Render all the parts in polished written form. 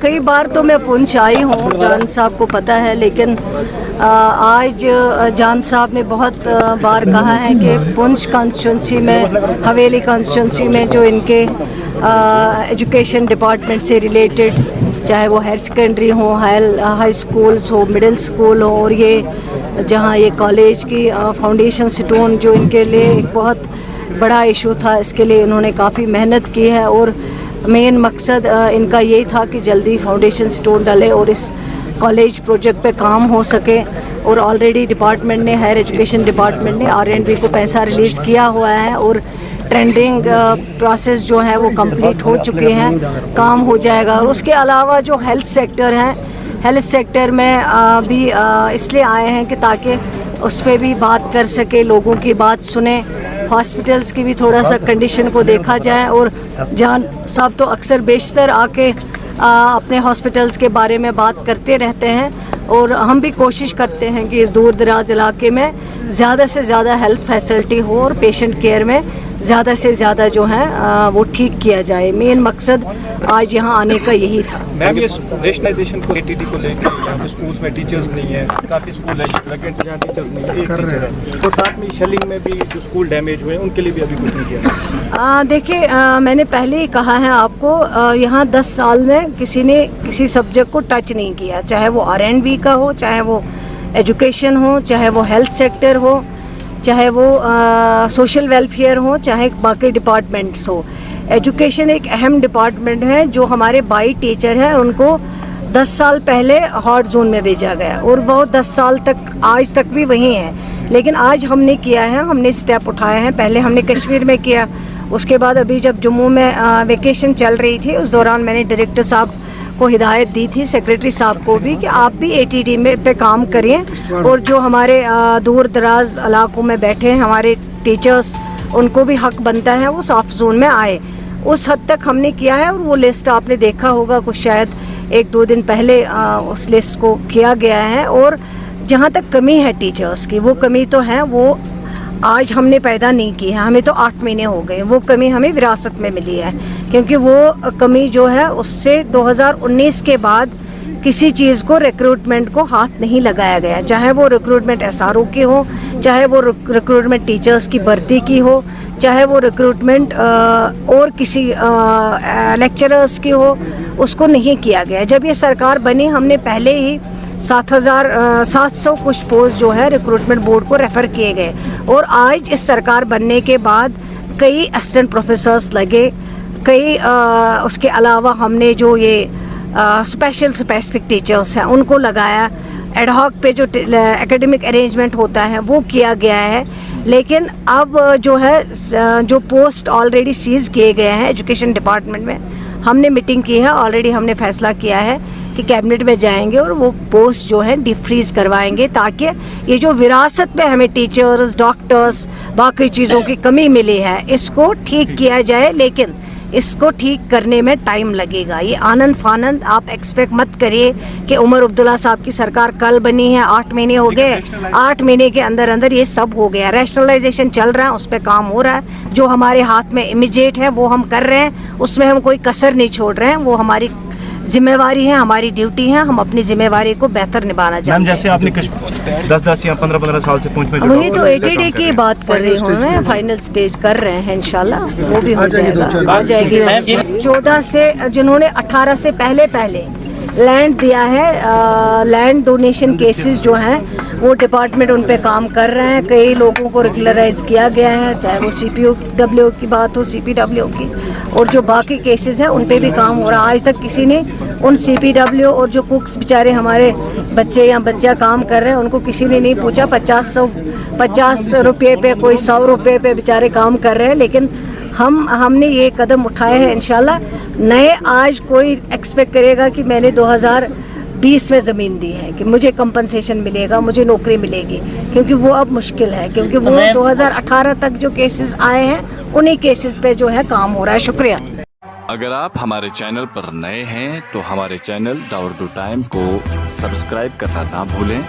कई बार तो मैं पुंछ आई हूँ, जान साहब को पता है, लेकिन आज जान साहब ने बहुत बार कहा है कि पुंछ कॉन्स्टिट्यूंसी में, हवेली कॉन्स्टिट्यूंसी में जो इनके एजुकेशन डिपार्टमेंट से रिलेटेड, चाहे वो हायर सेकेंडरी हो, हाई स्कूल्स हो, मिडिल स्कूल हो, और ये जहाँ ये कॉलेज की फाउंडेशन स्टोन जो इनके लिए एक बहुत बड़ा इशू था, इसके लिए इन्होंने काफ़ी मेहनत की है। और मेन मकसद इनका यही था कि जल्दी फाउंडेशन स्टोन डले और इस कॉलेज प्रोजेक्ट पे काम हो सके। और ऑलरेडी डिपार्टमेंट ने, हायर एजुकेशन डिपार्टमेंट ने R&B को पैसा रिलीज़ किया हुआ है और टेंडरिंग प्रोसेस जो है वो कंप्लीट हो चुके हैं, काम हो जाएगा। और उसके अलावा जो हेल्थ सेक्टर है, हेल्थ सेक्टर में भी इसलिए आए हैं कि ताकि उस पर भी बात कर सके, लोगों की बात सुने, हॉस्पिटल्स की भी थोड़ा सा कंडीशन को देखा जाए। और जान साहब तो अक्सर बेशतर आके अपने हॉस्पिटल्स के बारे में बात करते रहते हैं, और हम भी कोशिश करते हैं कि इस दूर दराज इलाके में ज़्यादा से ज़्यादा हेल्थ फैसिलिटी हो और पेशेंट केयर में ज़्यादा से ज़्यादा जो है वो ठीक किया जाए। मेन मकसद आज यहाँ आने का यही था। मैम, ये रेशनलाइजेशन को, ATD को लेकर स्कूल्स में टीचर्स नहीं है, काफ़ी स्कूल है जहाँ टीचर्स नहीं है, एक टीचर है, तो साथ में शेलिंग में भी जो स्कूल डैमेज हुए उनके लिए भी अभी कुछ नहीं किया। देखिए, मैंने पहले ही कहा है आपको, यहाँ 10 साल में किसी ने किसी सब्जेक्ट को टच नहीं किया, चाहे वो R&B का हो, चाहे वो एजुकेशन हो, चाहे वो हेल्थ सेक्टर हो, चाहे वो सोशल वेलफेयर हो, चाहे बाकी डिपार्टमेंट्स हो। एजुकेशन एक अहम डिपार्टमेंट है जो हमारे 22 टीचर हैं, उनको 10 साल पहले हॉट जोन में भेजा गया और वो 10 साल तक आज तक भी वहीं हैं। लेकिन आज हमने किया है, हमने स्टेप उठाए हैं। पहले हमने कश्मीर में किया, उसके बाद अभी जब जम्मू में वेकेशन चल रही थी उस दौरान मैंने डायरेक्टर साहब को हिदायत दी थी, सेक्रेटरी साहब को भी, कि आप भी ATD में पे काम करिए और जो हमारे दूर दराज इलाकों में बैठे हैं हमारे टीचर्स, उनको भी हक बनता है वो सॉफ्ट जोन में आए। उस हद तक हमने किया है और वो लिस्ट आपने देखा होगा, कुछ शायद 1-2 दिन पहले उस लिस्ट को किया गया है। और जहाँ तक कमी है टीचर्स की, वो कमी तो है, वो आज हमने पैदा नहीं की है, हमें तो 8 महीने हो गए। वो कमी हमें विरासत में मिली है, क्योंकि वो कमी जो है उससे 2019 के बाद किसी चीज़ को रिक्रूटमेंट को हाथ नहीं लगाया गया, चाहे वो रिक्रूटमेंट SRO की हो, चाहे वो रिक्रूटमेंट टीचर्स की भर्ती की हो, चाहे वो रिक्रूटमेंट और किसी लेक्चरर्स की हो, उसको नहीं किया गया। जब ये सरकार बनी हमने पहले ही 7,700 कुछ पोस्ट जो है रिक्रूटमेंट बोर्ड को रेफ़र किए गए, और आज इस सरकार बनने के बाद कई असिस्टेंट प्रोफेसर्स लगे, कई उसके अलावा हमने जो ये स्पेसिफिक टीचर्स हैं उनको लगाया, एडहॉक पे जो एकेडमिक अरेंजमेंट होता है वो किया गया है। लेकिन अब जो है जो पोस्ट ऑलरेडी सीज किए गए हैं एजुकेशन डिपार्टमेंट में, हमने मीटिंग की है, ऑलरेडी हमने फैसला किया है कि कैबिनेट में जाएंगे और वो पोस्ट जो है डिफ्रीज करवाएंगे, ताकि ये जो विरासत में हमें टीचर्स, डॉक्टर्स, बाकी चीज़ों की कमी मिली है इसको ठीक किया जाए। लेकिन इसको ठीक करने में टाइम लगेगा। ये आनंद फानंद आप एक्सपेक्ट मत करिए कि उमर अब्दुल्ला साहब की सरकार कल बनी है, 8 महीने हो गए, 8 महीने के अंदर अंदर ये सब हो गया। रैशनलाइजेशन चल रहा है, उस पर काम हो रहा है, जो हमारे हाथ में इमीडिएट है वो हम कर रहे हैं, उसमें हम कोई कसर नहीं छोड़ रहे हैं। वो हमारी जिम्मेवारी है, हमारी ड्यूटी है, हम अपनी जिम्मेवारी को बेहतर निभाना चाहते हैं। जैसे आपने 10-10 या 15-15 साल से पुंछ में वही तो ATD की बात कर रही हूँ मैं, फाइनल स्टेज कर रहे हैं, इंशाल्लाह वो भी हो जाएगा, आ जाएगी। 14 से जिन्होंने 18 से पहले लैंड दिया है, लैंड डोनेशन केसेस जो हैं वो डिपार्टमेंट उन पे काम कर रहे हैं। कई लोगों को रेगुलराइज किया गया है, चाहे वो CPW की बात हो, CPW की, और जो बाकी केसेस हैं उन पे भी काम हो रहा है। आज तक किसी ने उन CPW और जो कुक्स बेचारे हमारे बच्चे या बच्चा काम कर रहे हैं उनको किसी ने नहीं पूछा 50 रुपये पे, कोई 100 रुपये पे बेचारे काम कर रहे हैं। लेकिन हमने ये कदम उठाए हैं इंशाल्लाह। नए आज कोई एक्सपेक्ट करेगा कि मैंने 2020 में ज़मीन दी है कि मुझे कंपनसेशन मिलेगा, मुझे नौकरी मिलेगी, क्योंकि वो अब मुश्किल है, क्योंकि वो 2018 तक जो केसेस आए हैं उन्हीं केसेस पे जो है काम हो रहा है। शुक्रिया। अगर आप हमारे चैनल पर नए हैं तो हमारे चैनल द उर्दू टाइम को सब्सक्राइब करना ना भूलें,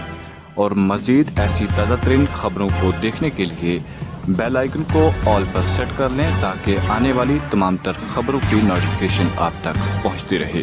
और मज़ीद ऐसी ताज़ा तरीन खबरों को देखने के लिए बेल आइकन को ऑल पर सेट कर लें, ताकि आने वाली तमाम तर खबरों की नोटिफिकेशन आप तक पहुंचती रहे।